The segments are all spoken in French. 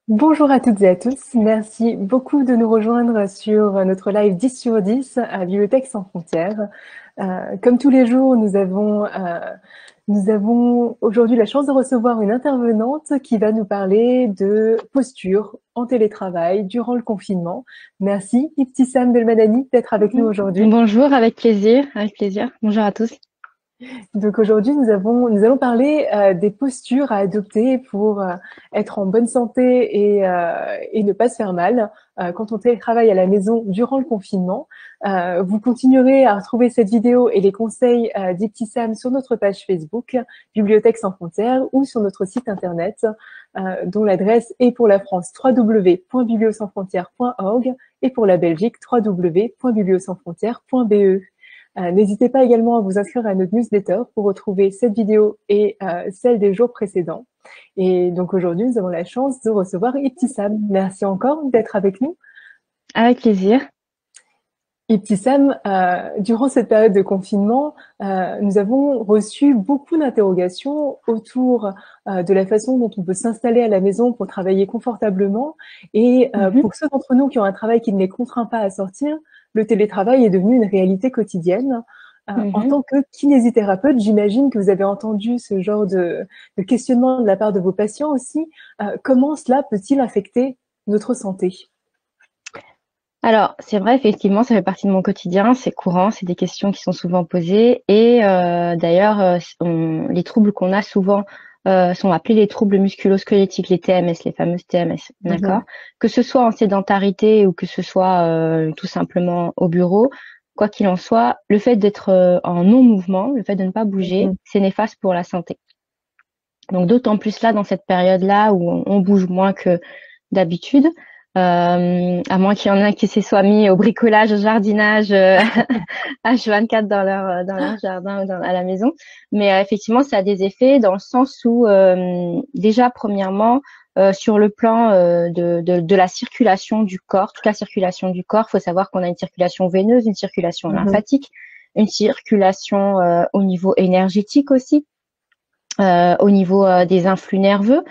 Bonjour à toutes et à tous. Merci beaucoup de nous rejoindre sur notre live 10 sur 10 à Bibliothèque sans frontières. Comme tous les jours, nous avons aujourd'hui la chance de recevoir une intervenante qui va nous parler de posture en télétravail durant le confinement. Merci, Ibtissam Belmadani, d'être avec nous aujourd'hui. Bonjour, avec plaisir, avec plaisir. Bonjour à tous. Donc aujourd'hui, nous allons parler des postures à adopter pour être en bonne santé et ne pas se faire mal quand on télétravaille à la maison durant le confinement. Vous continuerez à retrouver cette vidéo et les conseils d'Ibtissam sur notre page Facebook, Bibliothèque sans frontières, ou sur notre site internet dont l'adresse est pour la France www.bibliosansfrontières.org et pour la Belgique www.bibliosansfrontières.be. N'hésitez pas également à vous inscrire à notre newsletter pour retrouver cette vidéo et celle des jours précédents. Et donc aujourd'hui, nous avons la chance de recevoir Ibtissam. Merci encore d'être avec nous. Avec plaisir. Ibtissam, durant cette période de confinement, nous avons reçu beaucoup d'interrogations autour de la façon dont on peut s'installer à la maison pour travailler confortablement. Et pour ceux d'entre nous qui ont un travail qui ne les contraint pas à sortir, le télétravail est devenu une réalité quotidienne. En tant que kinésithérapeute, j'imagine que vous avez entendu ce genre de questionnement de la part de vos patients aussi. Comment cela peut-il affecter notre santé ? Alors, c'est vrai, effectivement, ça fait partie de mon quotidien, c'est courant, c'est des questions qui sont souvent posées. Et d'ailleurs, les troubles qu'on a souvent sont appelés les troubles musculo-squelettiques, les TMS, les fameuses TMS, d'accord? Que ce soit en sédentarité ou que ce soit tout simplement au bureau, quoi qu'il en soit, le fait d'être en non-mouvement, le fait de ne pas bouger, c'est néfaste pour la santé. Donc d'autant plus là, dans cette période-là où on bouge moins que d'habitude, à moins qu'il y en ait qui se soient mis au bricolage, au jardinage H24 dans leur jardin ou à la maison. Mais effectivement, ça a des effets dans le sens où déjà, premièrement, sur le plan de la circulation du corps, toute la circulation du corps, il faut savoir qu'on a une circulation veineuse, une circulation lymphatique, une circulation au niveau énergétique aussi. Au niveau des influx nerveux,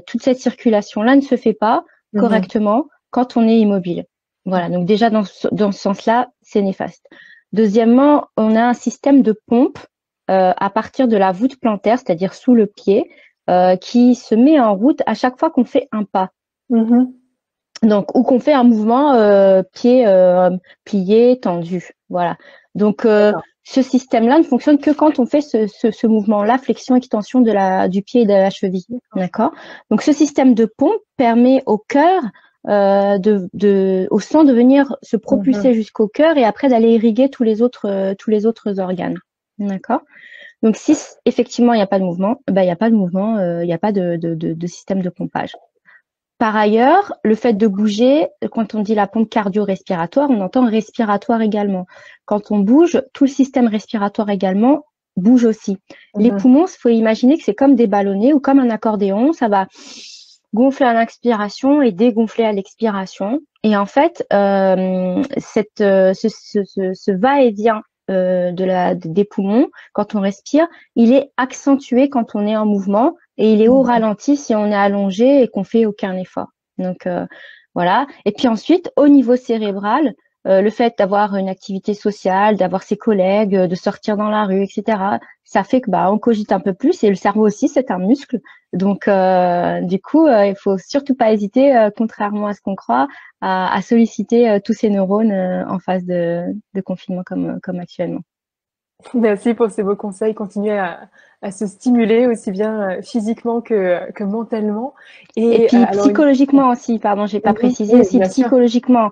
toute cette circulation-là ne se fait pas correctement quand on est immobile. Voilà, donc déjà dans ce sens-là, c'est néfaste. Deuxièmement, on a un système de pompe à partir de la voûte plantaire, c'est-à-dire sous le pied, qui se met en route à chaque fois qu'on fait un pas. Donc, ou qu'on fait un mouvement pied plié, tendu. Voilà. Donc, ce système-là ne fonctionne que quand on fait ce mouvement-là, flexion-extension du pied et de la cheville. D'accord. Donc, ce système de pompe permet au cœur, au sang de venir se propulser jusqu'au cœur et après d'aller irriguer tous les autres organes. D'accord. Donc, si effectivement il n'y a pas de mouvement, il n'y a pas de mouvement, il n'y a pas de système de pompage. Par ailleurs, le fait de bouger, quand on dit la pompe cardio-respiratoire, on entend respiratoire également. Quand on bouge, tout le système respiratoire également bouge aussi. Les poumons, il faut imaginer que c'est comme des ballonnets ou comme un accordéon, ça va gonfler à l'inspiration et dégonfler à l'expiration. Et en fait, ce va-et-vient des poumons, quand on respire, il est accentué quand on est en mouvement et il est au ralenti si on est allongé et qu'on fait aucun effort. Donc voilà. Et puis ensuite, au niveau cérébral, le fait d'avoir une activité sociale, d'avoir ses collègues, de sortir dans la rue, etc., ça fait que on cogite un peu plus et le cerveau aussi, c'est un muscle. Donc du coup, il faut surtout pas hésiter, contrairement à ce qu'on croit, à solliciter tous ces neurones en phase de confinement comme actuellement. Merci pour ces beaux conseils. Continuez à se stimuler aussi bien physiquement que mentalement. Et puis Alors, psychologiquement aussi, pardon, j'ai pas précisé oui, aussi bien sûr. psychologiquement,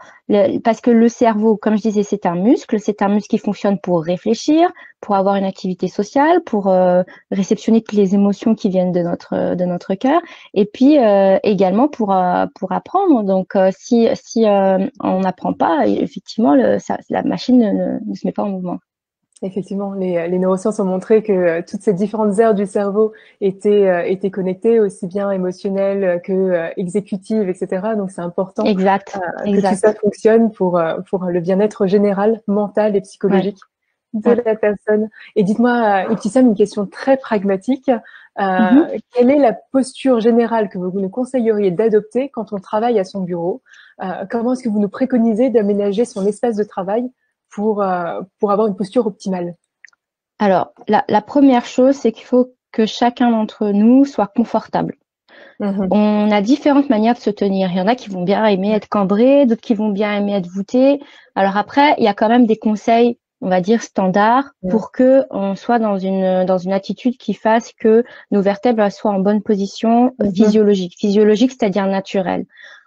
parce que le cerveau, comme je disais, c'est un muscle qui fonctionne pour réfléchir, pour avoir une activité sociale, pour réceptionner toutes les émotions qui viennent de notre cœur, et puis également pour apprendre. Donc si on n'apprend pas, effectivement, la machine ne se met pas en mouvement. Effectivement, les neurosciences ont montré que toutes ces différentes aires du cerveau étaient connectées, aussi bien émotionnelles que exécutives, etc. Donc, c'est important Exact, que tout exact. ça fonctionne pour le bien-être général, mental et Ouais, psychologique de ouais. la personne. Et dites-moi, Ibtissam, une question très pragmatique. Quelle est la posture générale que vous nous conseilleriez d'adopter quand on travaille à son bureau? Comment est-ce que vous nous préconisez d'aménager son espace de travail pour avoir une posture optimale? Alors, la première chose, c'est qu'il faut que chacun d'entre nous soit confortable. On a différentes manières de se tenir. Il y en a qui vont bien aimer être cambrés, d'autres qui vont bien aimer être voûtés. Alors après, il y a quand même des conseils, on va dire standards, pour que on soit dans une attitude qui fasse que nos vertèbres soient en bonne position physiologique. Physiologique, c'est-à-dire naturelle.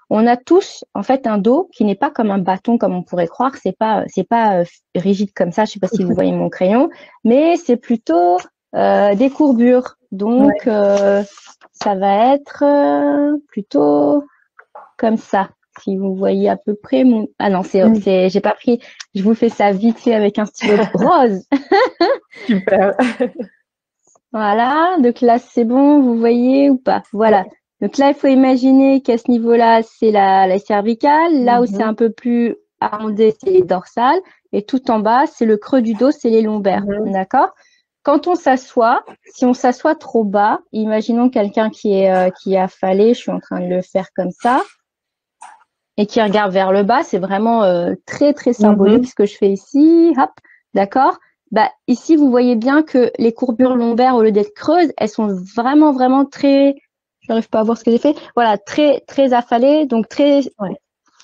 On a tous en fait un dos qui n'est pas comme un bâton comme on pourrait croire. C'est pas rigide comme ça. Je sais pas si vous voyez mon crayon, mais c'est plutôt des courbures. Donc ça va être plutôt comme ça. Si vous voyez à peu près mon... Ah non, j'ai pas pris... Je vous fais ça vite fait avec un stylo rose. Super. Voilà. Donc là, c'est bon. Vous voyez ou pas? Voilà. Donc là, il faut imaginer qu'à ce niveau-là, c'est la cervicale. Là où c'est un peu plus arrondi, c'est les dorsales. Et tout en bas, c'est le creux du dos, c'est les lombaires. D'accord? Quand on s'assoit, si on s'assoit trop bas, imaginons quelqu'un qui est affalé, je suis en train de le faire comme ça, et qui regarde vers le bas, c'est vraiment très très symbolique ce que je fais ici. Hop, d'accord. Bah ici, vous voyez bien que les courbures lombaires, au lieu d'être creuses, elles sont vraiment vraiment très. Je n'arrive pas à voir ce que j'ai fait. Voilà, très très affalées, donc très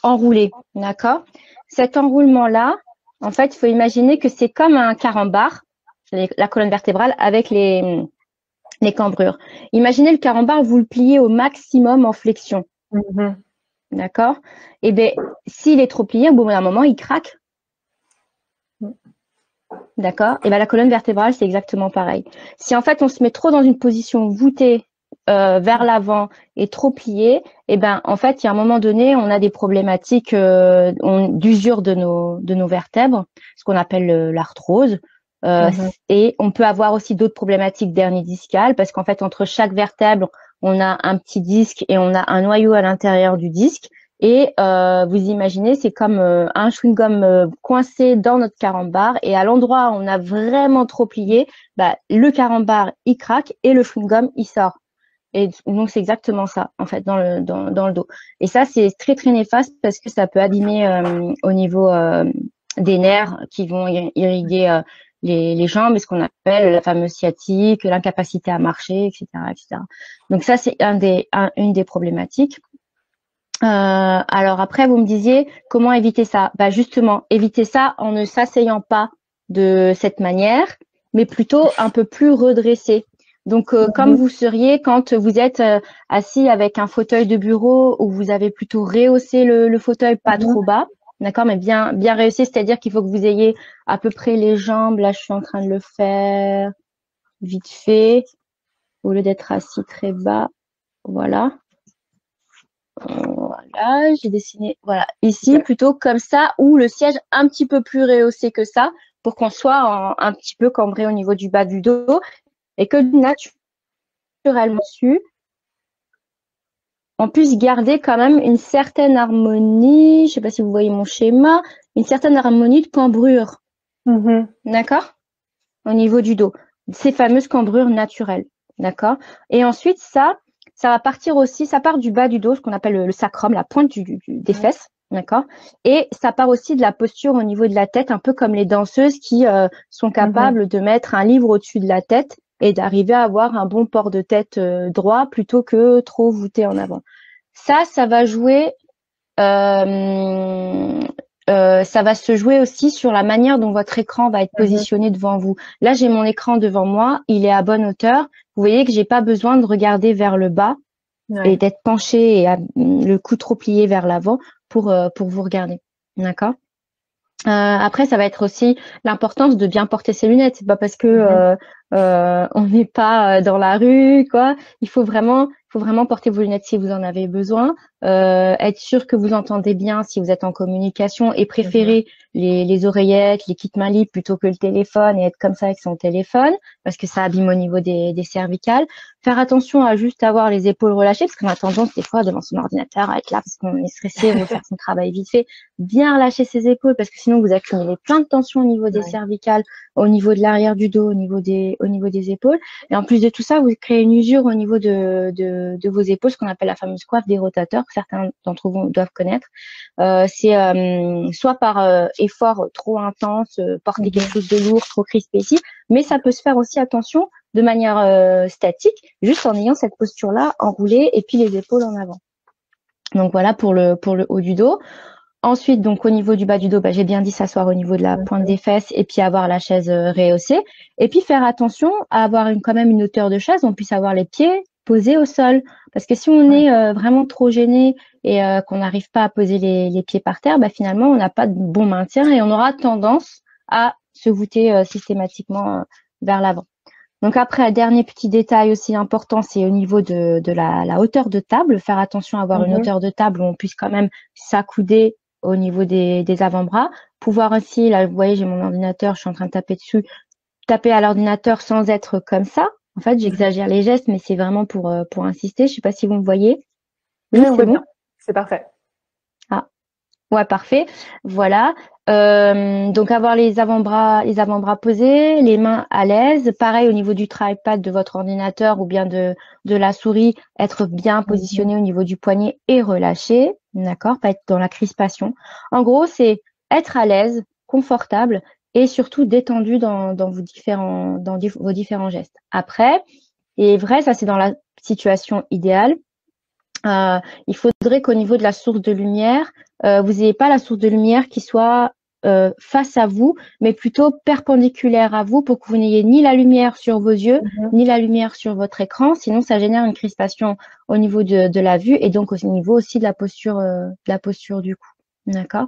enroulées. D'accord. Cet enroulement-là, en fait, il faut imaginer que c'est comme un carambar. La colonne vertébrale avec les cambrures. Imaginez le carambar, vous le pliez au maximum en flexion. D'accord? Et bien, s'il est trop plié, au bout d'un moment, il craque. D'accord? Et bien, la colonne vertébrale, c'est exactement pareil. Si en fait, on se met trop dans une position voûtée vers l'avant et trop pliée, et ben en fait, il y a un moment donné, on a des problématiques d'usure de nos vertèbres, ce qu'on appelle l'arthrose. Et on peut avoir aussi d'autres problématiques d'hernie discale parce qu'en fait, entre chaque vertèbre, on a un petit disque et on a un noyau à l'intérieur du disque. Et vous imaginez, c'est comme un chewing-gum coincé dans notre carambar. Et à l'endroit où on a vraiment trop plié, bah, le carambar, il craque et le chewing-gum, il sort. Et donc, c'est exactement ça, en fait, dans le dos. Et ça, c'est très, très néfaste parce que ça peut abîmer au niveau des nerfs qui vont irriguer les jambes et ce qu'on appelle la fameuse sciatique, l'incapacité à marcher, etc., etc. Donc ça, c'est une des problématiques. Alors après, vous me disiez comment éviter ça? Bah justement, éviter ça en ne s'asseyant pas de cette manière, mais plutôt un peu plus redressé. Donc comme vous seriez quand vous êtes assis avec un fauteuil de bureau où vous avez plutôt rehaussé le fauteuil pas trop bas. D'accord, mais bien réussi, c'est-à-dire qu'il faut que vous ayez à peu près les jambes. Là, je suis en train de le faire vite fait, au lieu d'être assis très bas. Voilà. Voilà, j'ai dessiné. Voilà, ici plutôt comme ça, ou le siège un petit peu plus rehaussé que ça, pour qu'on soit un petit peu cambré au niveau du bas du dos et que naturellement dessus, on puisse garder quand même une certaine harmonie, je sais pas si vous voyez mon schéma, une certaine harmonie de cambrure. D'accord? Au niveau du dos. Ces fameuses cambrures naturelles. D'accord? Et ensuite, ça va partir aussi, ça part du bas du dos, ce qu'on appelle le sacrum, la pointe des fesses. D'accord? Et ça part aussi de la posture au niveau de la tête, un peu comme les danseuses qui sont capables de mettre un livre au-dessus de la tête et d'arriver à avoir un bon port de tête droit plutôt que trop voûté en avant. Ça va jouer, ça va se jouer aussi sur la manière dont votre écran va être positionné devant vous. Là, j'ai mon écran devant moi, il est à bonne hauteur. Vous voyez que j'ai pas besoin de regarder vers le bas et d'être penché et le cou trop plié vers l'avant pour vous regarder. D'accord? Après, ça va être aussi l'importance de bien porter ses lunettes. C'est pas parce que on n'est pas dans la rue, quoi. Il faut vraiment porter vos lunettes si vous en avez besoin. Être sûr que vous entendez bien si vous êtes en communication et préférer les oreillettes, les kits mains libres plutôt que le téléphone et être comme ça avec son téléphone parce que ça abîme au niveau des cervicales. Faire attention à juste avoir les épaules relâchées, parce qu'on a tendance des fois devant son ordinateur à être là parce qu'on est stressé, on veut faire son travail vite fait. Bien relâcher ses épaules parce que sinon vous accumulez plein de tensions au niveau des Ouais. cervicales, au niveau de l'arrière du dos, au niveau des épaules. Et en plus de tout ça, vous créez une usure au niveau de vos épaules, ce qu'on appelle la fameuse coiffe des rotateurs, que certains d'entre vous doivent connaître. C'est soit par effort trop intense, porter quelque chose de lourd, trop crispé ici, mais ça peut se faire aussi, attention, de manière statique, juste en ayant cette posture-là enroulée et puis les épaules en avant. Donc voilà pour le haut du dos. Ensuite, donc au niveau du bas du dos, j'ai bien dit s'asseoir au niveau de la pointe des fesses et puis avoir la chaise rehaussée. Et puis faire attention à avoir quand même une hauteur de chaise, on puisse avoir les pieds posés au sol. Parce que si on est vraiment trop gêné et qu'on n'arrive pas à poser les pieds par terre, finalement, on n'a pas de bon maintien et on aura tendance à se voûter systématiquement vers l'avant. Donc après, dernier petit détail aussi important, c'est au niveau de la hauteur de table. Faire attention à avoir une hauteur de table où on puisse quand même s'accouder au niveau des avant-bras. Pouvoir aussi, là, vous voyez, j'ai mon ordinateur, je suis en train de taper dessus, taper à l'ordinateur sans être comme ça. En fait, j'exagère les gestes, mais c'est vraiment pour insister. Je sais pas si vous me voyez. Oui, on c'est voit bon. bien. C'est parfait. Ah, ouais, parfait. Voilà. Donc avoir les avant-bras posés, les mains à l'aise. Pareil au niveau du tripad de votre ordinateur ou bien de la souris, être bien positionné au niveau du poignet et relâché. D'accord, pas être dans la crispation. En gros, c'est être à l'aise, confortable et surtout détendu dans vos différents gestes. Après, et vrai, ça c'est dans la situation idéale. Il faudrait qu'au niveau de la source de lumière, vous n'ayez pas la source de lumière qui soit face à vous, mais plutôt perpendiculaire à vous pour que vous n'ayez ni la lumière sur vos yeux, ni la lumière sur votre écran. Sinon, ça génère une crispation au niveau de la vue et donc au niveau aussi de la posture du cou. D'accord?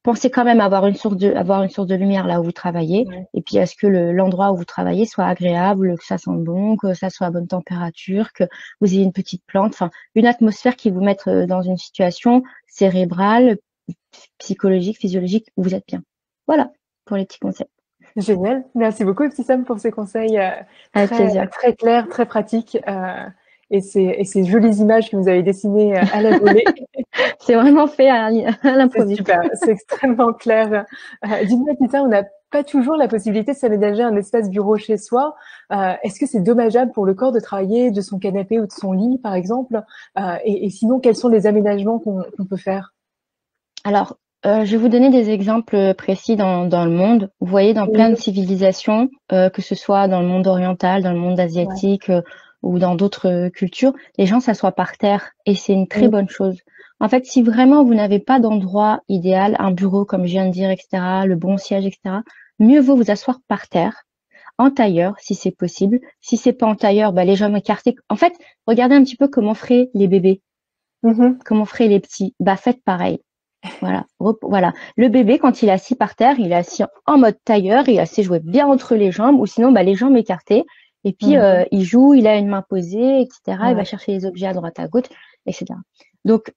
Pensez quand même avoir une source de lumière là où vous travaillez. Ouais. Et puis, à ce que l'endroit où vous travaillez soit agréable, que ça sente bon, que ça soit à bonne température, que vous ayez une petite plante, enfin, une atmosphère qui vous mette dans une situation cérébrale, psychologique, physiologique, où vous êtes bien. Voilà, pour les petits conseils. Génial. Merci beaucoup, Ibtissam, pour ces conseils Avec très, plaisir. très clairs, très pratiques et ces jolies images que vous avez dessinées à la volée. C'est vraiment fait à C'est l'improviste. super, c'est extrêmement clair. Dites-moi, Ibtissam, on n'a pas toujours la possibilité de s'aménager un espace bureau chez soi. Est-ce que c'est dommageable pour le corps de travailler de son canapé ou de son lit, par exemple et sinon, quels sont les aménagements qu'on peut faire? Alors, je vais vous donner des exemples précis dans le monde. Vous voyez, dans plein de civilisations, que ce soit dans le monde oriental, dans le monde Ouais. asiatique ou dans d'autres cultures, les gens s'assoient par terre et c'est une très bonne chose. En fait, si vraiment vous n'avez pas d'endroit idéal, un bureau comme je viens de dire, etc., le bon siège, etc., mieux vaut vous asseoir par terre, en tailleur, si c'est possible. Si c'est pas en tailleur, les jambes écartées. En fait, regardez un petit peu comment feraient les bébés, comment feraient les petits. Faites pareil. Voilà, voilà. Le bébé, quand il est assis par terre, il est assis en mode tailleur, il a ses jouets bien entre les jambes, ou sinon les jambes écartées. Et puis il joue, il a une main posée, etc. Il va Ouais. chercher les objets à droite, à gauche, etc. Donc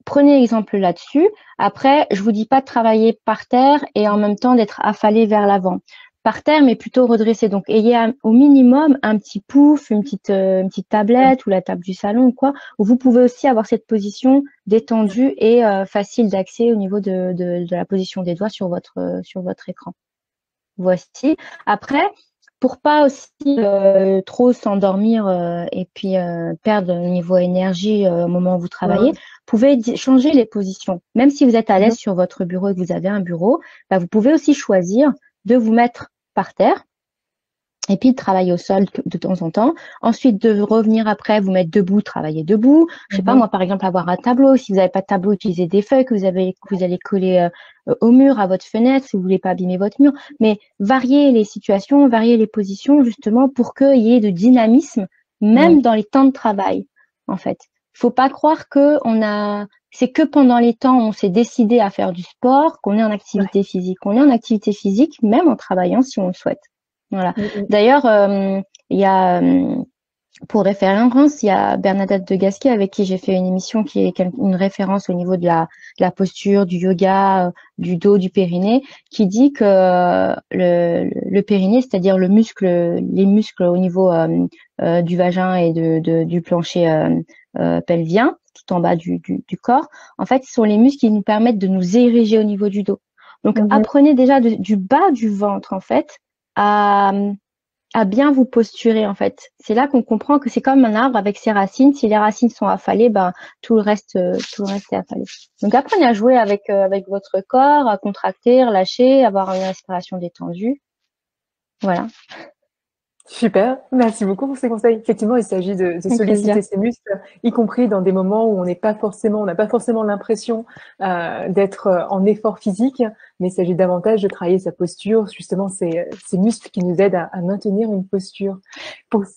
prenez exemple là-dessus. Après, je vous dis pas de travailler par terre et en même temps d'être affalé vers l'avant. Par terre, mais plutôt redressé. Donc ayez au minimum un petit pouf, une petite tablette ou la table du salon ou quoi, où vous pouvez aussi avoir cette position détendue et facile d'accès au niveau de la position des doigts sur votre écran. Voici. Après, pour pas aussi trop s'endormir et puis perdre le niveau énergie au moment où vous travaillez, vous pouvez changer les positions. Même si vous êtes à l'aise sur votre bureau et que vous avez un bureau, vous pouvez aussi choisir de vous mettre par terre et puis de travailler au sol de temps en temps. Ensuite, de revenir après, vous mettre debout, travailler debout. Je sais pas, moi, par exemple, avoir un tableau. Si vous n'avez pas de tableau, utilisez des feuilles que vous allez coller au mur, à votre fenêtre, si vous voulez pas abîmer votre mur. Mais varier les situations, varier les positions, justement, pour qu'il y ait de dynamisme, même dans les temps de travail, en fait. Il faut pas croire c'est que pendant les temps où on s'est décidé à faire du sport, qu'on est en activité physique. On est en activité physique, même en travaillant si on le souhaite. Voilà. D'ailleurs, il y a, pour référence, il y a Bernadette de Gasquet avec qui j'ai fait une émission qui est une référence au niveau de la posture, du yoga, du dos, du périnée, qui dit que le périnée, c'est-à-dire les muscles au niveau du vagin et du plancher pelvien, tout en bas du corps. En fait, ce sont les muscles qui nous permettent de nous ériger au niveau du dos. Donc, apprenez déjà du bas du ventre, en fait, à bien vous posturer, en fait. C'est là qu'on comprend que c'est comme un arbre avec ses racines. Si les racines sont affalées, ben, tout le reste est affalé. Donc, apprenez à jouer avec votre corps, à contracter, relâcher, avoir une respiration détendue. Voilà. Super, merci beaucoup pour ces conseils. Effectivement, il s'agit de solliciter ses muscles, y compris dans des moments où on n'a pas forcément l'impression d'être en effort physique, mais il s'agit davantage de travailler sa posture, justement ces muscles qui nous aident à maintenir une posture.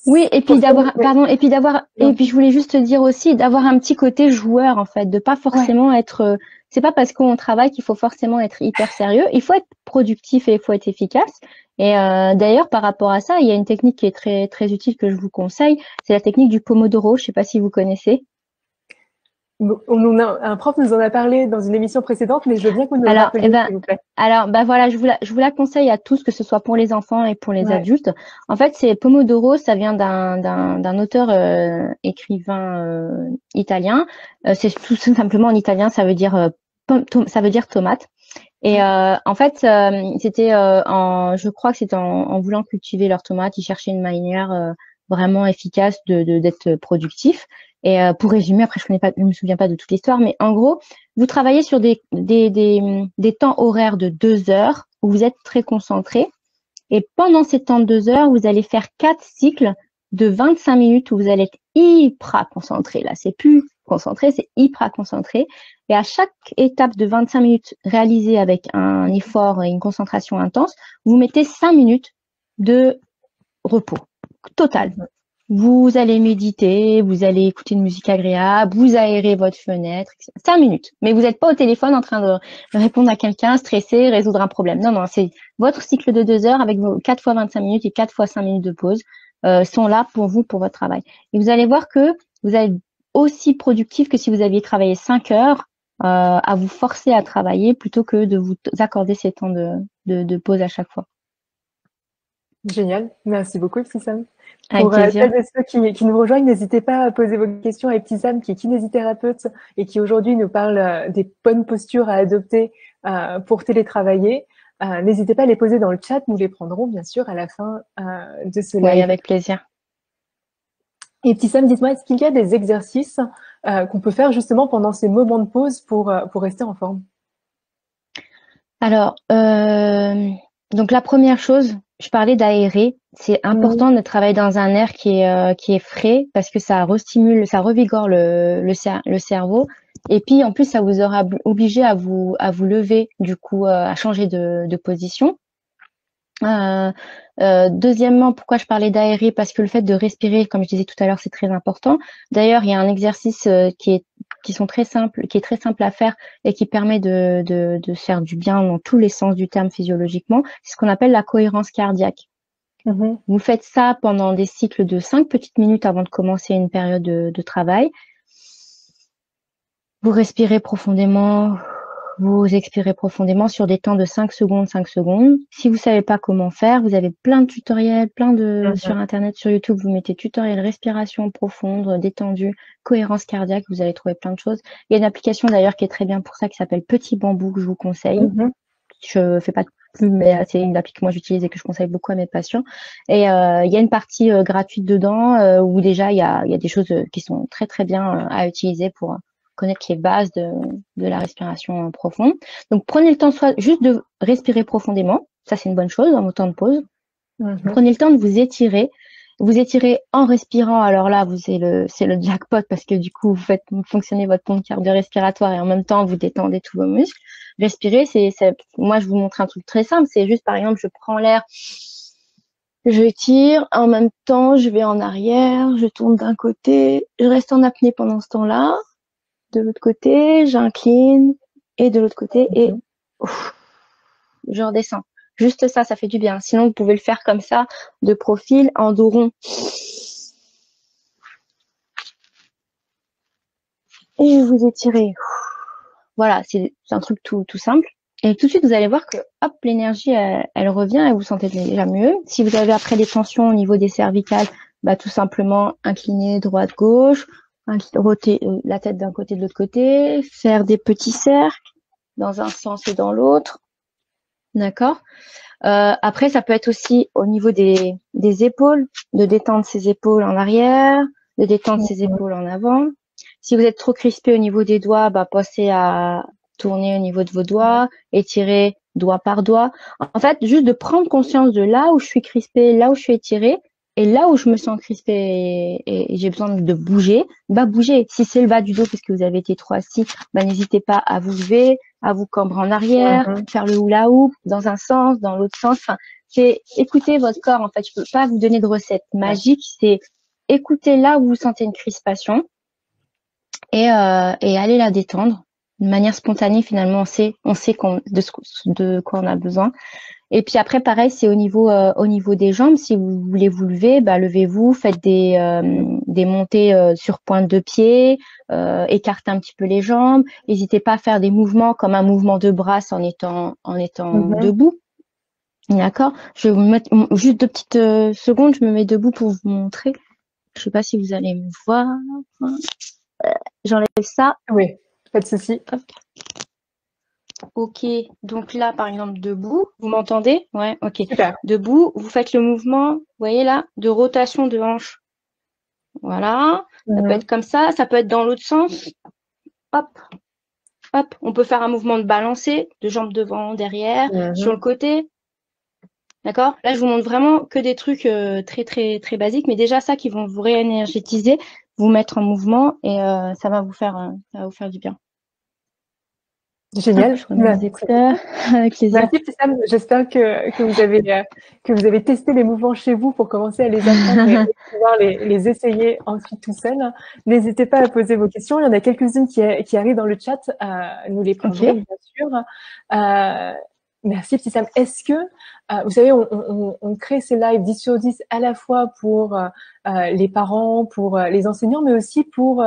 Oui, et puis et puis je voulais juste te dire aussi d'avoir un petit côté joueur en fait, de pas forcément être. C'est pas parce qu'on travaille qu'il faut forcément être hyper sérieux. Il faut être productif et il faut être efficace. Et d'ailleurs, par rapport à ça, il y a une technique qui est très très utile que je vous conseille. C'est la technique du Pomodoro. Je sais pas si vous connaissez. Un prof nous en a parlé dans une émission précédente, mais je veux bien que vous nous le rappeliez, s'il vous plaît. Alors, voilà, je vous la conseille à tous, que ce soit pour les enfants et pour les adultes. En fait, c'est Pomodoro, ça vient d'un auteur écrivain italien. C'est tout simplement en italien, ça veut dire tomate. Et en fait, c'était je crois que c'était en voulant cultiver leurs tomates, ils cherchaient une manière vraiment efficace d'être productif. Et pour résumer, après je me souviens pas de toute l'histoire, mais en gros, vous travaillez sur des temps horaires de 2 heures où vous êtes très concentré. Et pendant ces temps de 2 heures, vous allez faire 4 cycles de 25 minutes où vous allez être hyper concentré. Là, c'est plus concentré, c'est hyper concentré. Et à chaque étape de 25 minutes réalisée avec un effort et une concentration intense, vous mettez 5 minutes de repos total. Vous allez méditer, vous allez écouter une musique agréable, vous aérez votre fenêtre, 5 minutes. Mais vous n'êtes pas au téléphone en train de répondre à quelqu'un, stressé, résoudre un problème. Non, c'est votre cycle de 2 heures avec vos 4 fois 25 minutes et 4 fois 5 minutes de pause sont là pour vous, pour votre travail. Et vous allez voir que vous allez être aussi productif que si vous aviez travaillé 5 heures à vous forcer à travailler plutôt que de vous accorder ces temps de pause à chaque fois. Génial, merci beaucoup Eptisam. Pour celles et ceux qui nous rejoignent, n'hésitez pas à poser vos questions à Eptisam, qui est kinésithérapeute et qui aujourd'hui nous parle des bonnes postures à adopter pour télétravailler. N'hésitez pas à les poser dans le chat, nous les prendrons bien sûr à la fin de ce live. Oui, avec plaisir. Eptisam, dites-moi, est-ce qu'il y a des exercices qu'on peut faire justement pendant ces moments de pause pour rester en forme? Alors, donc la première chose, je parlais d'aérer. C'est important de travailler dans un air qui est frais parce que ça restimule, ça revigore le cerveau. Et puis en plus, ça vous aura obligé à vous lever, du coup, à changer de position. Deuxièmement, pourquoi je parlais d'aérer? Parce que le fait de respirer, comme je disais tout à l'heure, c'est très important. D'ailleurs, il y a un exercice qui est très simple à faire et qui permet de faire du bien dans tous les sens du terme physiologiquement. C'est ce qu'on appelle la cohérence cardiaque. Vous faites ça pendant des cycles de 5 petites minutes avant de commencer une période de travail. Vous respirez profondément. Vous expirez profondément sur des temps de 5 secondes, 5 secondes. Si vous savez pas comment faire, vous avez plein de tutoriels, sur Internet, sur YouTube, vous mettez tutoriel respiration profonde, détendue, cohérence cardiaque, vous allez trouver plein de choses. Il y a une application d'ailleurs qui est très bien pour ça, qui s'appelle Petit Bambou, que je vous conseille. Je fais pas de pub, mais c'est une appli que moi j'utilise et que je conseille beaucoup à mes patients. Et il y a une partie gratuite dedans où déjà il y a des choses qui sont très très bien à utiliser pour connaître les bases de la respiration profonde. Donc, prenez le temps juste de respirer profondément. Ça, c'est une bonne chose dans vos temps de pause. Prenez le temps de vous étirer. Vous étirez en respirant. Alors là, c'est le jackpot parce que du coup, vous faites fonctionner votre pompe cardio-respiratoire et en même temps, vous détendez tous vos muscles. Respirer, moi, je vous montre un truc très simple. C'est juste, par exemple, je prends l'air, je tire. En même temps, je vais en arrière, je tourne d'un côté, je reste en apnée pendant ce temps-là. De l'autre côté, j'incline et de l'autre côté et je redescends. Juste ça fait du bien. Sinon, vous pouvez le faire comme ça, de profil, en dos rond. Et vous étirez. Voilà, c'est un truc tout simple. Et tout de suite, vous allez voir que hop, l'énergie, elle revient et vous sentez déjà mieux. Si vous avez après des tensions au niveau des cervicales, bah, tout simplement incliner droite-gauche, roter la tête d'un côté de l'autre côté, faire des petits cercles dans un sens et dans l'autre. D'accord. Après, ça peut être aussi au niveau des épaules, de détendre ses épaules en arrière, de détendre ses épaules en avant. Si vous êtes trop crispé au niveau des doigts, bah, pensez à tourner au niveau de vos doigts, étirer doigt par doigt. En fait, juste de prendre conscience de là où je suis crispé, là où je suis étiré, et là où je me sens crispé et j'ai besoin de bouger, bah bouger. Si c'est le bas du dos parce que vous avez été trop assis, bah n'hésitez pas à vous lever, à vous cambrer en arrière, faire le hula hoop dans un sens, dans l'autre sens. Enfin, c'est écouter votre corps. En fait, je peux pas vous donner de recette magique. C'est écouter là où vous sentez une crispation et aller la détendre de manière spontanée. Finalement, on sait de quoi on a besoin. Et puis après, pareil, c'est au niveau des jambes. Si vous voulez vous lever, bah levez-vous, faites des montées sur pointe de pied, écartez un petit peu les jambes. N'hésitez pas à faire des mouvements comme un mouvement de bras en étant debout. D'accord. Je vais vous mettre juste 2 petites secondes. Je me mets debout pour vous montrer. Je sais pas si vous allez me voir. J'enlève ça. Oui, pas de souci. Hop. Ok, donc là, par exemple, debout, vous m'entendez? Ouais, ok. Super. Debout, vous faites le mouvement, vous voyez là, de rotation de hanche. Voilà, ça peut être comme ça peut être dans l'autre sens. Hop, hop, on peut faire un mouvement de balancé, de jambes devant, derrière, sur le côté. D'accord? Là, je vous montre vraiment que des trucs très, très, très basiques, mais déjà ça qui vont vous réénergétiser, vous mettre en mouvement et ça va vous faire du bien. Génial. Je remets mes écouteurs avec plaisir. Merci Sam. J'espère que vous avez testé les mouvements chez vous pour commencer à les apprendre et pouvoir les essayer ensuite tout seul. N'hésitez pas à poser vos questions. Il y en a quelques-unes qui arrivent dans le chat. Nous les prendrons bien sûr. Merci Sam. Est-ce que vous savez, on crée ces lives 10 sur 10 à la fois pour les parents, pour les enseignants, mais aussi pour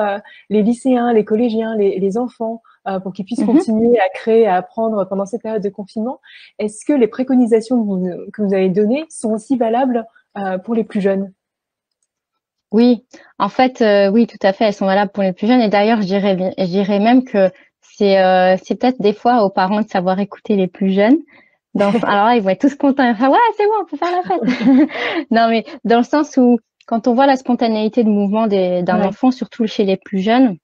les lycéens, les collégiens, les enfants. Pour qu'ils puissent continuer à créer, à apprendre pendant cette période de confinement. Est-ce que les préconisations que vous avez données sont aussi valables pour les plus jeunes? Oui, en fait, oui, tout à fait, elles sont valables pour les plus jeunes. Et d'ailleurs, je dirais même que c'est peut-être des fois aux parents de savoir écouter les plus jeunes. Alors là, ils vont être tous contents. Ils vont dire, ouais, c'est bon, on peut faire la fête. Non, mais dans le sens où quand on voit la spontanéité de mouvement d'un enfant, surtout chez les plus jeunes,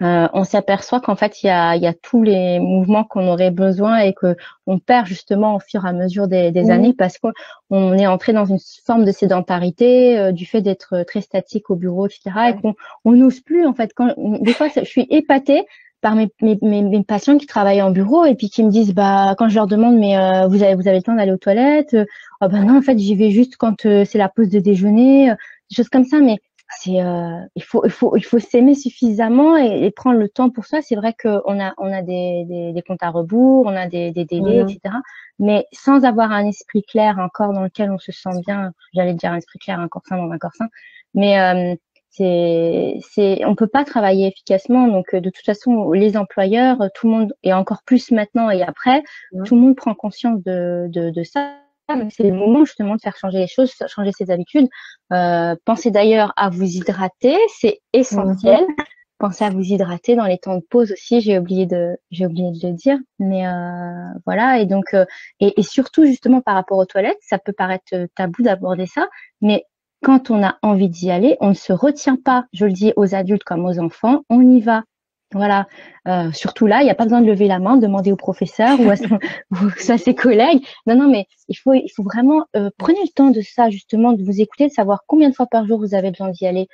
on s'aperçoit qu'en fait il y a tous les mouvements qu'on aurait besoin et que on perd justement au fur et à mesure des années parce qu'on est entré dans une forme de sédentarité du fait d'être très statique au bureau, etc. Et qu'on n'ose plus en fait. Des fois, je suis épatée par mes patients qui travaillent en bureau et puis qui me disent bah quand je leur demande mais vous avez le temps d'aller aux toilettes, oh bah non en fait j'y vais juste quand c'est la pause de déjeuner, des choses comme ça. Mais il faut s'aimer suffisamment et prendre le temps pour ça. C'est vrai qu'on a des comptes à rebours, on a des délais, etc. Mais sans avoir un esprit clair, un corps dans lequel on se sent bien, j'allais dire un esprit clair, un corps sain dans un corps sain. Mais on peut pas travailler efficacement. Donc de toute façon, les employeurs, tout le monde, et encore plus maintenant et après, tout le monde prend conscience de ça. C'est le moment justement de faire changer les choses, changer ses habitudes. Pensez d'ailleurs à vous hydrater, c'est essentiel. Pensez à vous hydrater dans les temps de pause aussi. J'ai oublié de le dire, mais voilà. Et donc et surtout justement par rapport aux toilettes, ça peut paraître tabou d'aborder ça, mais quand on a envie d'y aller, on ne se retient pas. Je le dis aux adultes comme aux enfants, on y va. Voilà. Surtout là, il n'y a pas besoin de lever la main, de demander au professeur ou à ses collègues. Non, mais il faut vraiment prenez le temps de ça justement, de vous écouter, de savoir combien de fois par jour vous avez besoin d'y aller,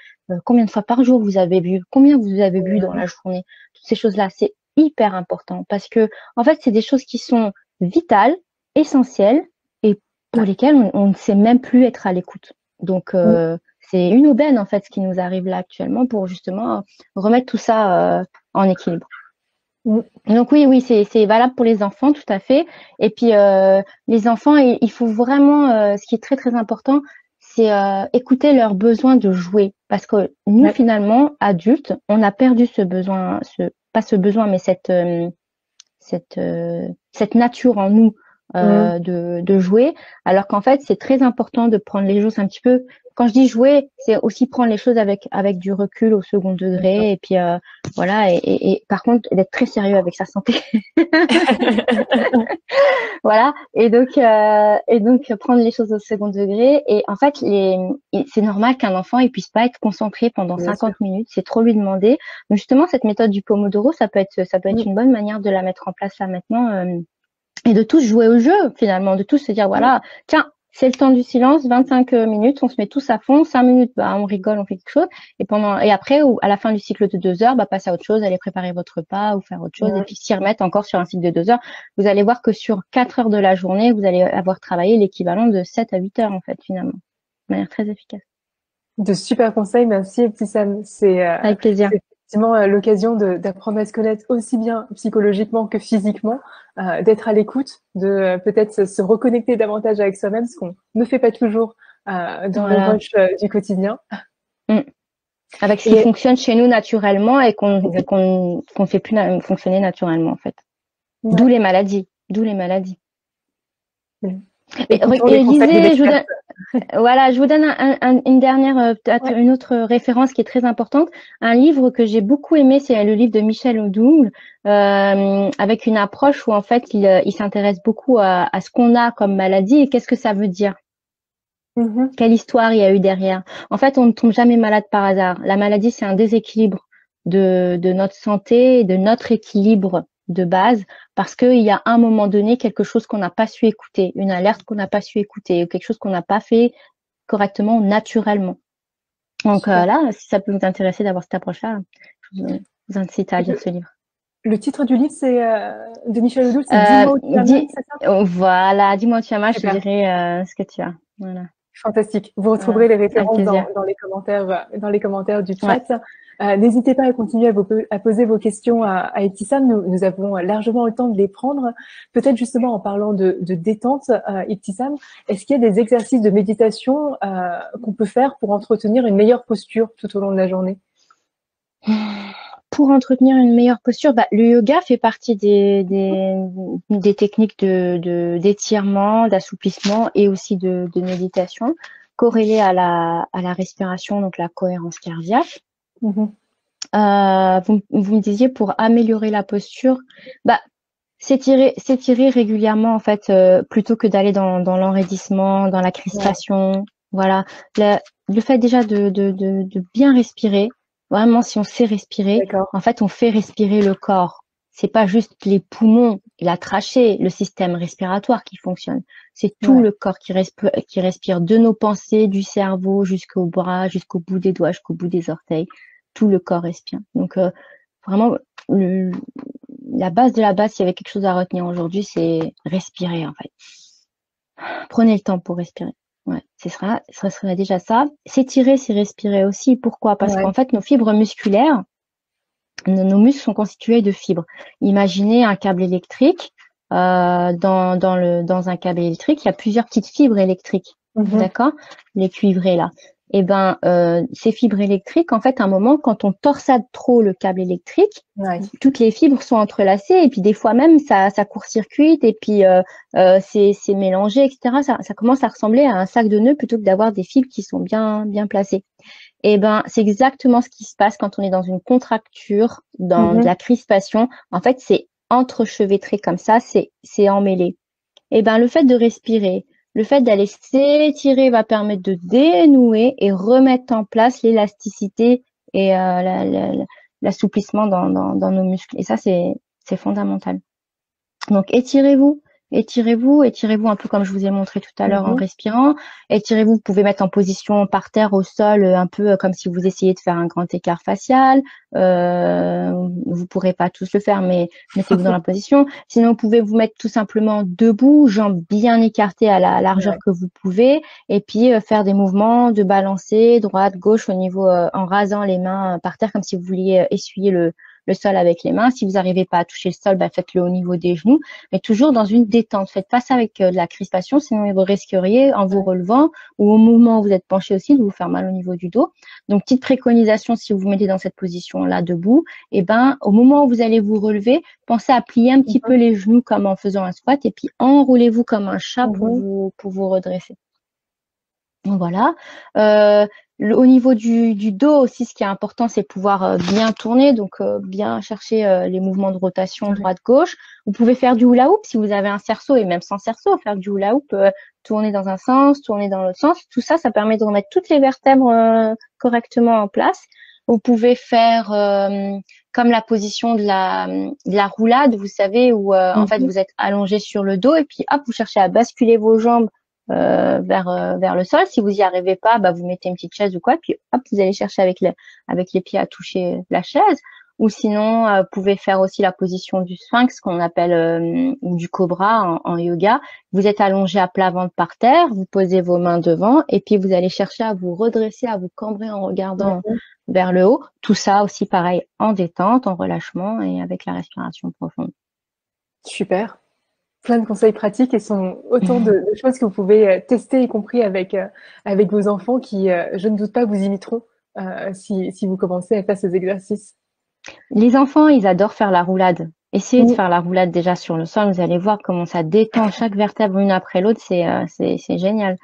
combien de fois par jour vous avez bu, combien vous avez bu dans la journée. Toutes ces choses-là, c'est hyper important parce que en fait, c'est des choses qui sont vitales, essentielles et pour lesquelles on ne sait même plus être à l'écoute. Donc c'est une aubaine en fait ce qui nous arrive là actuellement pour justement remettre tout ça en équilibre. Donc oui, c'est valable pour les enfants, tout à fait. Et puis les enfants, il faut vraiment, ce qui est très très important, c'est écouter leurs besoins de jouer, parce que nous finalement adultes, on a perdu ce besoin, pas ce besoin, mais cette nature en nous de jouer, alors qu'en fait c'est très important de prendre les choses un petit peu. Quand je dis jouer, c'est aussi prendre les choses avec du recul au second degré et puis voilà et par contre d'être très sérieux avec sa santé. Voilà et donc prendre les choses au second degré et en fait c'est normal qu'un enfant il puisse pas être concentré pendant Bien sûr. 50 minutes, c'est trop lui demander. Donc justement cette méthode du Pomodoro, ça peut être une bonne manière de la mettre en place là maintenant et de tous jouer au jeu finalement, de tous se dire voilà, tiens, c'est le temps du silence, 25 minutes, on se met tous à fond, 5 minutes, bah, on rigole, on fait quelque chose, et après, ou à la fin du cycle de 2 heures, bah, passer à autre chose, aller préparer votre repas ou faire autre chose, et puis s'y remettre encore sur un cycle de 2 heures. Vous allez voir que sur 4 heures de la journée, vous allez avoir travaillé l'équivalent de 7 à 8 heures, en fait, finalement. De manière très efficace. De super conseils, merci Ebtissam. Avec plaisir. C'est effectivement l'occasion d'apprendre à se connaître aussi bien psychologiquement que physiquement, d'être à l'écoute, de peut-être se reconnecter davantage avec soi-même, ce qu'on ne fait pas toujours dans le Voilà. rush du quotidien. Avec ce qui fonctionne chez nous naturellement et qu'on fait plus fonctionner naturellement, en fait. Ouais. D'où les maladies. Et lisez, je vous donne une dernière, peut-être une autre référence qui est très importante. Un livre que j'ai beaucoup aimé, c'est le livre de Michel Odoul, avec une approche où en fait il s'intéresse beaucoup à ce qu'on a comme maladie et qu'est-ce que ça veut dire. Quelle histoire il y a eu derrière. En fait, on ne tombe jamais malade par hasard. La maladie, c'est un déséquilibre de notre santé et de notre équilibre de base parce qu'il y a un moment donné quelque chose qu'on n'a pas su écouter, une alerte qu'on n'a pas su écouter, quelque chose qu'on n'a pas fait correctement, naturellement. Donc là, si ça peut vous intéresser d'avoir cette approche-là, je vous incite à lire ce livre. Le titre du livre, c'est de Michel Odoul, c'est Dis-moi où tu as mal, c'est ça? Voilà, dis-moi où tu as mal, je te dirai ce que tu as. Voilà. Fantastique. Vous retrouverez les références dans les commentaires du chat. Ouais. N'hésitez pas à continuer à poser vos questions à Ebtissam. Nous avons largement le temps de les prendre. Peut-être justement en parlant de détente, Ebtissam, est-ce qu'il y a des exercices de méditation qu'on peut faire pour entretenir une meilleure posture tout au long de la journée? Pour entretenir une meilleure posture, le yoga fait partie des techniques d'étirement, d'assouplissement et aussi de méditation corrélées à la respiration, donc la cohérence cardiaque. Vous me disiez pour améliorer la posture, s'étirer régulièrement en fait, plutôt que d'aller dans l'enraidissement, dans la crispation. Ouais. Voilà, le fait déjà de bien respirer. Vraiment, si on sait respirer, en fait, on fait respirer le corps. C'est pas juste les poumons, la trachée, le système respiratoire qui fonctionne. C'est tout le corps qui respire de nos pensées, du cerveau jusqu'au bras, jusqu'au bout des doigts, jusqu'au bout des orteils. Tout le corps respire. Donc, vraiment, la base de la base, s'il y avait quelque chose à retenir aujourd'hui, c'est respirer, en fait. Prenez le temps pour respirer. Ouais, ce serait déjà ça. S'étirer, c'est respirer aussi. Pourquoi? Parce qu'en fait, nos fibres musculaires, nos muscles sont constitués de fibres. Imaginez un câble électrique. Dans un câble électrique, il y a plusieurs petites fibres électriques. D'accord? Les cuivrées là. Et ces fibres électriques, en fait, à un moment, quand on torsade trop le câble électrique, toutes les fibres sont entrelacées et puis des fois même ça court-circuite et puis c'est mélangé, etc. Ça commence à ressembler à un sac de nœuds plutôt que d'avoir des fibres qui sont bien placées. Et c'est exactement ce qui se passe quand on est dans une contracture, dans de la crispation. En fait, c'est entrechevêtré comme ça, c'est emmêlé. Et le fait de respirer, le fait d'aller s'étirer va permettre de dénouer et remettre en place l'élasticité et l'assouplissement dans nos muscles. Et ça, c'est fondamental. Donc, étirez-vous un peu comme je vous ai montré tout à l'heure en respirant. Étirez-vous, vous pouvez mettre en position par terre, au sol, un peu comme si vous essayez de faire un grand écart facial. Vous pourrez pas tous le faire, mais mettez-vous dans la position. Sinon, vous pouvez vous mettre tout simplement debout, jambes bien écartées à la largeur que vous pouvez, et puis faire des mouvements de balancer droite, gauche au niveau en rasant les mains par terre, comme si vous vouliez essuyer le sol avec les mains. Si vous n'arrivez pas à toucher le sol, bah, faites-le au niveau des genoux, mais toujours dans une détente. Faites pas ça avec de la crispation, sinon vous risqueriez, en vous relevant ou au moment où vous êtes penché aussi, de vous faire mal au niveau du dos. Donc, petite préconisation, si vous vous mettez dans cette position-là debout, et ben, au moment où vous allez vous relever, pensez à plier un petit peu les genoux comme en faisant un squat et puis enroulez-vous comme un chat pour vous redresser. Donc voilà. Au niveau du dos aussi, ce qui est important, c'est pouvoir bien tourner, donc bien chercher les mouvements de rotation droite-gauche. Vous pouvez faire du hula hoop si vous avez un cerceau, et même sans cerceau, faire du hula hoop, tourner dans un sens, tourner dans l'autre sens. Tout ça, ça permet de remettre toutes les vertèbres correctement en place. Vous pouvez faire comme la position de la roulade, vous savez, où en fait vous êtes allongé sur le dos et puis hop, vous cherchez à basculer vos jambes vers le sol. Si vous y arrivez pas, bah vous mettez une petite chaise ou quoi, puis hop, vous allez chercher avec les pieds à toucher la chaise. Ou sinon, vous pouvez faire aussi la position du sphinx qu'on appelle ou du cobra en yoga. Vous êtes allongé à plat ventre par terre, vous posez vos mains devant et puis vous allez chercher à vous redresser, à vous cambrer en regardant vers le haut. Tout ça aussi pareil en détente, en relâchement et avec la respiration profonde. Super. Plein de conseils pratiques et sont autant de choses que vous pouvez tester, y compris avec vos enfants qui, je ne doute pas, vous imiteront si vous commencez à faire ces exercices. Les enfants, ils adorent faire la roulade. Essayez de faire la roulade déjà sur le sol. Vous allez voir comment ça détend chaque vertèbre une après l'autre. C'est génial.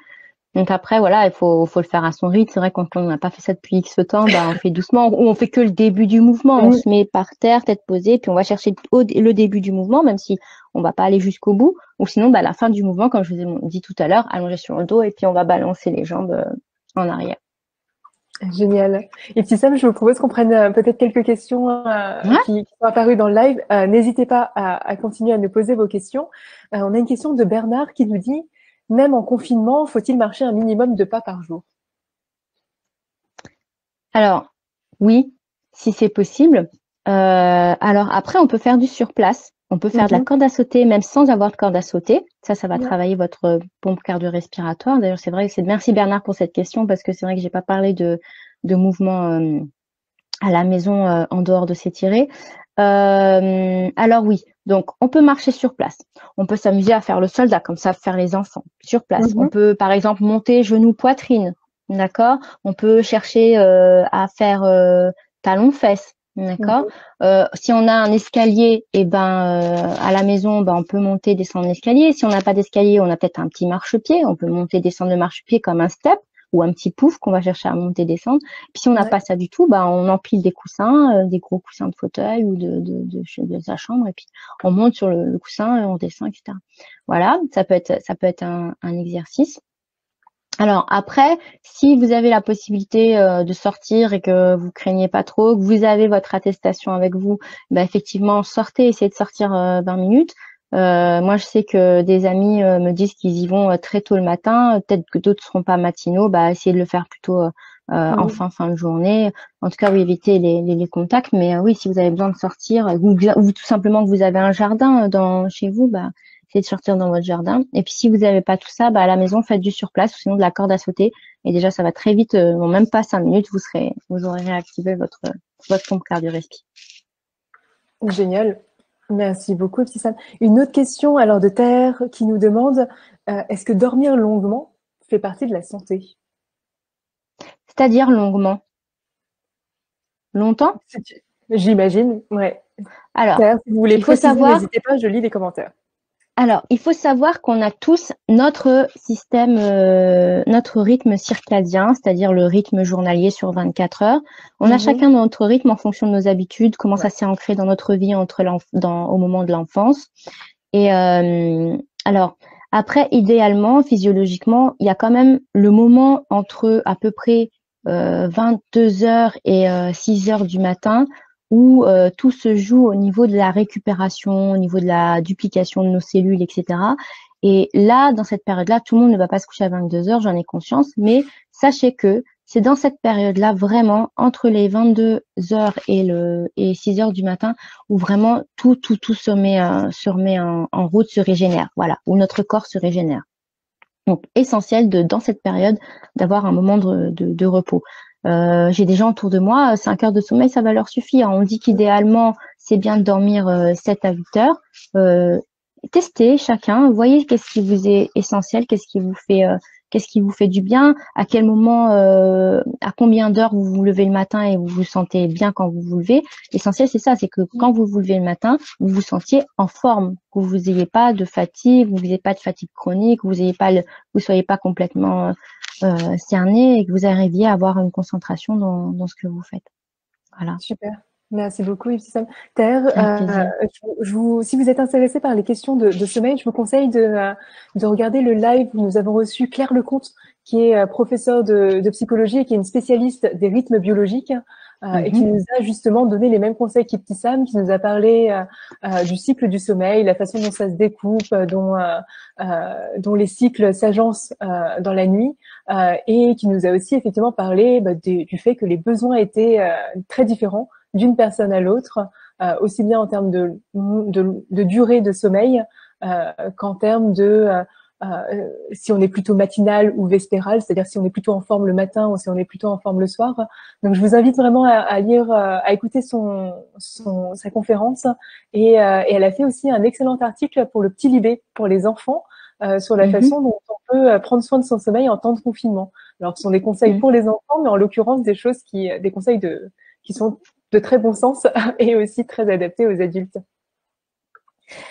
Donc après, voilà, il faut le faire à son rythme. C'est vrai, quand on n'a pas fait ça depuis X temps, bah, on fait doucement, ou on fait que le début du mouvement. On se met par terre, tête posée, puis on va chercher le début du mouvement, même si on va pas aller jusqu'au bout. Ou sinon, bah, la fin du mouvement, comme je vous ai dit tout à l'heure, allongé sur le dos, et puis on va balancer les jambes en arrière. Génial. Et puis Sam, je vous propose qu'on prenne peut-être quelques questions qui sont apparues dans le live. N'hésitez pas à continuer à nous poser vos questions. On a une question de Bernard qui nous dit, même en confinement, faut-il marcher un minimum de pas par jour? Alors, oui, si c'est possible. Alors après, on peut faire du surplace. On peut faire de la corde à sauter, même sans avoir de corde à sauter. Ça va travailler votre pompe cardio-respiratoire. D'ailleurs, c'est vrai, merci Bernard pour cette question, parce que c'est vrai que j'ai pas parlé de mouvements à la maison en dehors de s'étirer. Alors oui, donc on peut marcher sur place. On peut s'amuser à faire le soldat, comme ça faire les enfants sur place. On peut par exemple monter genoux poitrine, d'accord. On peut chercher à faire talons-fesses, d'accord. Si on a un escalier, et à la maison, on peut monter, descendre l'escalier. Si on n'a pas d'escalier, on a peut-être un petit marchepied. On peut monter, descendre le marchepied comme un step, ou un petit pouf qu'on va chercher à monter, descendre. Puis si on n'a pas ça du tout, on empile des coussins, des gros coussins de fauteuil ou de sa chambre, et puis on monte sur le coussin et on descend, etc. Voilà, ça peut être un exercice. Alors après, si vous avez la possibilité de sortir et que vous craignez pas trop, que vous avez votre attestation avec vous, effectivement, sortez, essayez de sortir 20 minutes. Moi, je sais que des amis me disent qu'ils y vont très tôt le matin. Peut-être que d'autres seront pas matinaux. Essayez de le faire plutôt en fin de journée. En tout cas, oui, évitez les contacts. Mais oui, si vous avez besoin de sortir, ou tout simplement que vous avez un jardin chez vous, essayez de sortir dans votre jardin. Et puis si vous n'avez pas tout ça, à la maison, faites du surplace ou sinon de la corde à sauter. Et déjà, ça va très vite. Même pas 5 minutes, vous aurez réactivé votre pompe cardio-respi. Génial. Merci beaucoup, petit Sam. Une autre question alors de Terre qui nous demande est-ce que dormir longuement fait partie de la santé? C'est-à-dire longuement? Longtemps? J'imagine, ouais. Alors, Terre, si vous voulez il faut préciser, savoir. n'hésitez pas, je lis les commentaires. Alors, il faut savoir qu'on a tous notre système, notre rythme circadien, c'est-à-dire le rythme journalier sur 24 heures. On a chacun notre rythme en fonction de nos habitudes, comment ça s'est ancré dans notre vie au moment de l'enfance. Et alors, après, idéalement, physiologiquement, il y a quand même le moment entre à peu près 22 heures et 6 heures du matin où tout se joue au niveau de la récupération, au niveau de la duplication de nos cellules, etc. Et là, dans cette période-là, tout le monde ne va pas se coucher à 22 heures, j'en ai conscience, mais sachez que c'est dans cette période-là, vraiment, entre les 22 heures et 6 heures du matin, où vraiment tout se remet en route, se régénère, voilà, où notre corps se régénère. Donc, essentiel dans cette période, d'avoir un moment de repos. J'ai des gens autour de moi, 5 heures de sommeil, ça va leur suffire. On dit qu'idéalement, c'est bien de dormir 7 à 8 heures. Testez chacun, voyez qu'est-ce qui vous est essentiel, qu'est-ce qui vous fait du bien, à quel moment, à combien d'heures vous vous levez le matin et vous vous sentez bien quand vous vous levez. L'essentiel, c'est ça, c'est que quand vous vous levez le matin, vous vous sentiez en forme, que vous ayez pas de fatigue, vous n'ayez pas de fatigue chronique, vous soyez pas complètement cerné et que vous arriviez à avoir une concentration dans ce que vous faites. Voilà. Super. Merci beaucoup, Ibtissam. Taher, Avec plaisir. si vous êtes intéressé par les questions de sommeil, je vous conseille de regarder le live où nous avons reçu Claire Lecomte, qui est professeure de psychologie et qui est une spécialiste des rythmes biologiques et qui nous a justement donné les mêmes conseils qu'Ibtissam, qui nous a parlé du cycle du sommeil, la façon dont ça se découpe, dont les cycles s'agencent dans la nuit, et qui nous a aussi effectivement parlé du fait que les besoins étaient très différents d'une personne à l'autre, aussi bien en termes de durée de sommeil qu'en termes de si on est plutôt matinal ou vespéral, c'est-à-dire si on est plutôt en forme le matin ou si on est plutôt en forme le soir. Donc, je vous invite vraiment à lire, à écouter sa conférence. Et elle a fait aussi un excellent article pour le Petit Libé, pour les enfants, sur la façon dont on peut prendre soin de son sommeil en temps de confinement. Alors, ce sont des conseils pour les enfants, mais en l'occurrence, des conseils qui sont de très bon sens et aussi très adaptés aux adultes.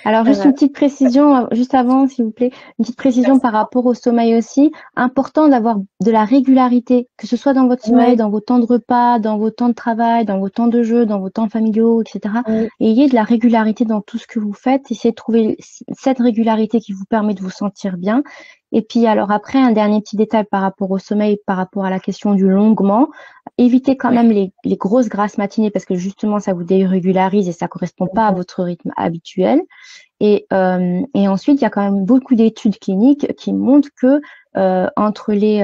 Alors, juste une petite précision, juste avant, s'il vous plaît, une petite précision par rapport au sommeil aussi. Important d'avoir de la régularité, que ce soit dans votre sommeil, dans vos temps de repas, dans vos temps de travail, dans vos temps de jeu, dans vos temps familiaux, etc. Ayez de la régularité dans tout ce que vous faites. Essayez de trouver cette régularité qui vous permet de vous sentir bien. Et puis, alors après, un dernier petit détail par rapport au sommeil, par rapport à la question du longuement. Évitez quand même les grosses grasses matinées parce que justement, ça vous dérégularise et ça correspond pas à votre rythme habituel. Et ensuite, il y a quand même beaucoup d'études cliniques qui montrent que entre les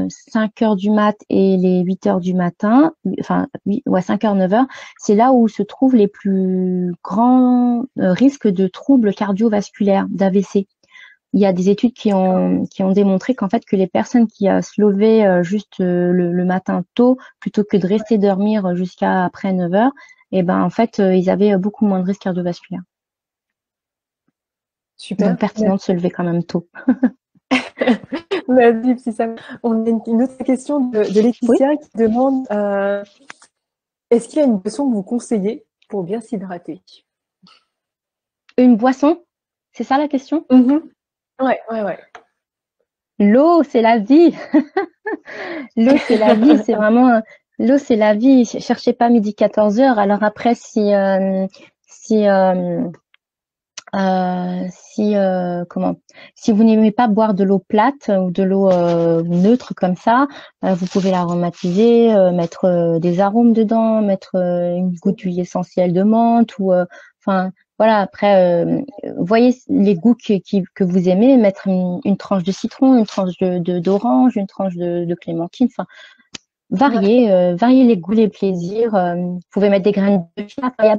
5 heures du mat et les 8 heures du matin, enfin 5 heures, 9 heures, c'est là où se trouvent les plus grands risques de troubles cardiovasculaires, d'AVC. Il y a des études qui ont démontré qu'en fait que les personnes qui se levaient juste le matin tôt plutôt que de rester dormir jusqu'à après 9 heures, et ben en fait ils avaient beaucoup moins de risques cardiovasculaires. Super. Donc pertinent de se lever quand même tôt. Merci, c'est ça. On a une autre question de Laetitia qui demande est-ce qu'il y a une boisson que vous conseillez pour bien s'hydrater? Une boisson? C'est ça la question? Ouais. L'eau, c'est la vie. L'eau, c'est la vie. C'est vraiment l'eau, c'est la vie. Cherchez pas midi 14 heures. Alors après, si vous n'aimez pas boire de l'eau plate ou de l'eau neutre comme ça, vous pouvez l'aromatiser, mettre des arômes dedans, mettre une goutte d'huile essentielle de menthe ou enfin voilà. Après, voyez les goûts que vous aimez, mettre une tranche de citron, une tranche d'orange, une tranche de clémentine. Enfin, varier les goûts, les plaisirs. Vous pouvez mettre des graines de chia. Enfin, il y a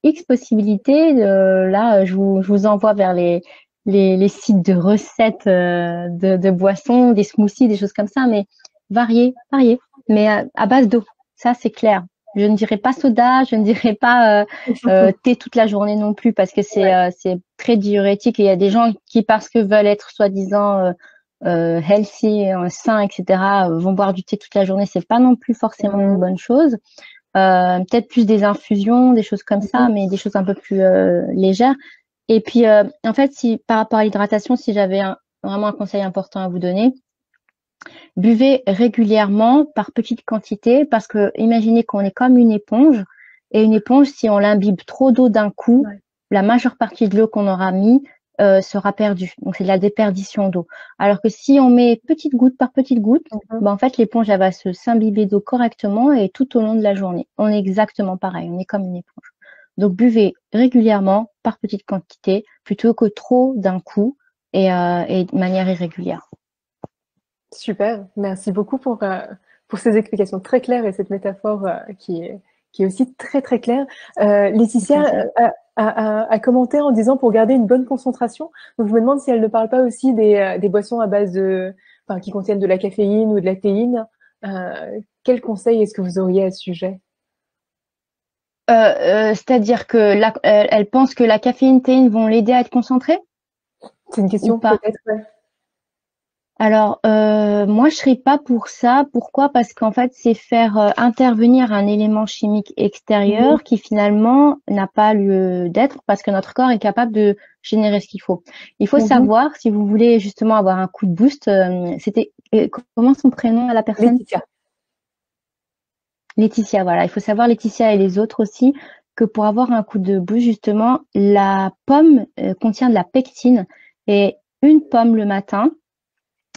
X possibilités. Là, je vous envoie vers les sites de recettes de boissons, des smoothies, des choses comme ça. Mais varier. Mais à base d'eau. Ça, c'est clair. Je ne dirais pas soda, je ne dirais pas thé toute la journée non plus parce que c'est très diurétique. Et il y a des gens qui, parce que veulent être soi-disant healthy, sain, etc., vont boire du thé toute la journée, c'est pas non plus forcément une bonne chose. Peut-être plus des infusions, des choses comme ça, mais des choses un peu plus légères. Et puis, en fait, si par rapport à l'hydratation, si j'avais vraiment un conseil important à vous donner, buvez régulièrement par petite quantité, parce que imaginez qu'on est comme une éponge, et une éponge, si on l'imbibe trop d'eau d'un coup, la majeure partie de l'eau qu'on aura mis sera perdue. Donc, c'est de la déperdition d'eau. Alors que si on met petite goutte par petite goutte, en fait, l'éponge, elle va s'imbiber d'eau correctement et tout au long de la journée. On est exactement pareil. On est comme une éponge. Donc, buvez régulièrement par petite quantité plutôt que trop d'un coup et de manière irrégulière. Super. Merci beaucoup pour ces explications très claires et cette métaphore qui est aussi très, très claire. Laetitia a commenté en disant pour garder une bonne concentration. Donc, je me demande si elle ne parle pas aussi des boissons à base qui contiennent de la caféine ou de la théine quel conseil est-ce que vous auriez à ce sujet? C'est-à-dire que elle pense que la caféine, théine vont l'aider à être concentrée C'est une ou question pas? peut-être, ouais. Alors, moi, je serais pas pour ça. Pourquoi? Parce qu'en fait, c'est faire intervenir un élément chimique Mhm, extérieur qui finalement n'a pas lieu d'être parce que notre corps est capable de générer ce qu'il faut. Il faut mhm. savoir, si vous voulez justement avoir un coup de boost, comment son prénom à la personne? Laetitia. Laetitia, voilà. Il faut savoir, Laetitia et les autres aussi, que pour avoir un coup de boost, justement, la pomme contient de la pectine et une pomme le matin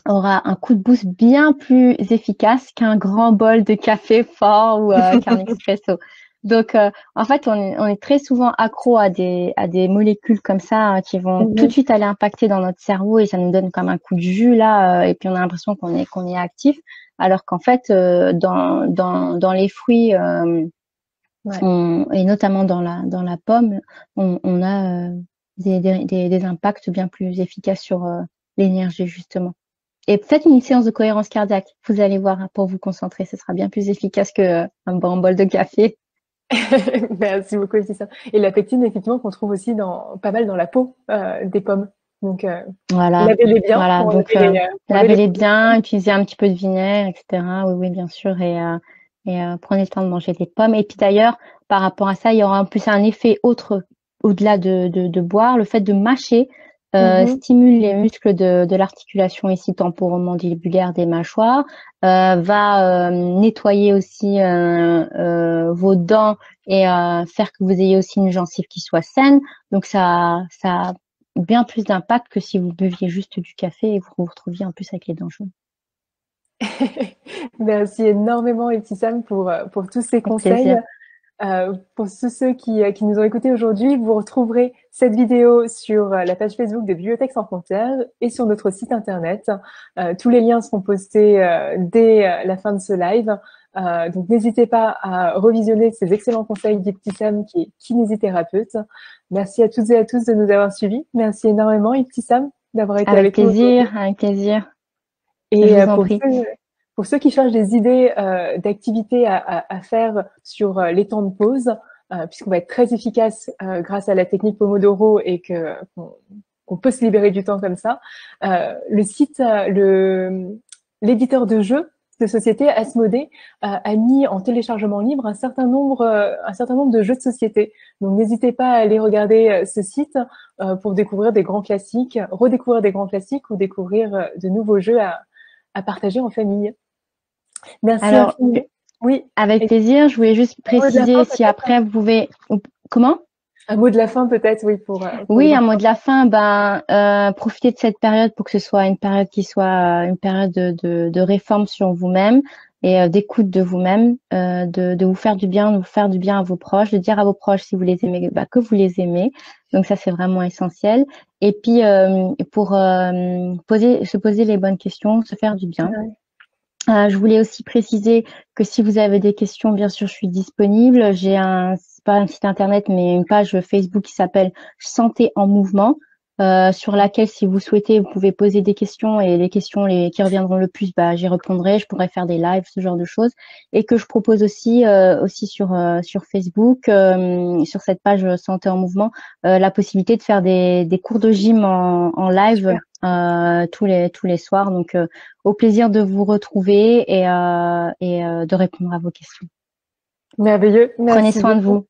aura un coup de boost bien plus efficace qu'un grand bol de café fort ou qu'un expresso. Donc, en fait, on est très souvent accro à des molécules comme ça qui vont tout de Mhm. suite aller impacter dans notre cerveau et ça nous donne comme un coup de jus là, et puis on a l'impression qu'on est actif, alors qu'en fait, dans les fruits Ouais. et notamment dans la pomme, on a des impacts bien plus efficaces sur l'énergie justement. Et peut-être une séance de cohérence cardiaque. Vous allez voir, hein, pour vous concentrer, ce sera bien plus efficace que un bon bol de café. Merci beaucoup, Laetitia. Et la pectine, effectivement, qu'on trouve aussi pas mal dans la peau des pommes. Donc, Voilà, lavez-les bien voilà. pour Donc, enlever les lavez-les produits. bien, utilisez un petit peu de vinaigre, etc. Oui, oui, bien sûr. Prenez le temps de manger des pommes. Et puis d'ailleurs, par rapport à ça, il y aura en plus un effet autre au-delà de boire. Le fait de mâcher Mhm. stimule les muscles de l'articulation ici temporomandibulaire des mâchoires, va nettoyer aussi vos dents et faire que vous ayez aussi une gencive qui soit saine. Donc ça a bien plus d'impact que si vous buviez juste du café et vous vous retrouviez en plus avec les dents jaunes. Merci énormément, Ibtissam, pour tous ces Avec conseils. plaisir. Pour tous ceux qui nous ont écoutés aujourd'hui, vous retrouverez cette vidéo sur la page Facebook de Bibliothèques sans frontières et sur notre site internet. Tous les liens seront postés dès la fin de ce live. Donc n'hésitez pas à revisionner ces excellents conseils d'Ibtissam qui est kinésithérapeute. Merci à toutes et à tous de nous avoir suivis. Merci énormément, Ibtissam, d'avoir été avec nous aujourd'hui. Avec plaisir. Je Et vous en prie. pour ceux qui cherchent des idées d'activités à faire sur les temps de pause, puisqu'on va être très efficace grâce à la technique Pomodoro et qu'on peut se libérer du temps comme ça, le site, l'éditeur de jeux de société Asmodée a mis en téléchargement libre un certain nombre de jeux de société. Donc n'hésitez pas à aller regarder ce site pour découvrir des grands classiques, redécouvrir des grands classiques ou découvrir de nouveaux jeux à partager en famille. Merci Alors, infiniment. Oui, avec et plaisir, je voulais juste un mot de la préciser fin si peut-être. après vous pouvez. Comment? Un mot de la fin peut-être, oui, pour les Oui, un mot enfants. de la fin, profitez de cette période pour que ce soit une période qui soit une période de réforme sur vous-même et d'écoute de vous-même, de vous faire du bien, de vous faire du bien à vos proches, de dire à vos proches si vous les aimez, que vous les aimez. Donc ça, c'est vraiment essentiel. Et puis, pour se poser les bonnes questions, se faire du bien. Ouais. Je voulais aussi préciser que si vous avez des questions, bien sûr, je suis disponible. C'est pas un site internet, mais une page Facebook qui s'appelle Santé en mouvement, sur laquelle, si vous souhaitez, vous pouvez poser des questions et les questions qui reviendront le plus, j'y répondrai. Je pourrai faire des lives, ce genre de choses, et que je propose aussi sur Facebook, sur cette page Santé en mouvement, la possibilité de faire des cours de gym en live Super. tous les soirs. Donc au plaisir de vous retrouver et de répondre à vos questions. Merveilleux. Prenez Merci soin de beaucoup. vous.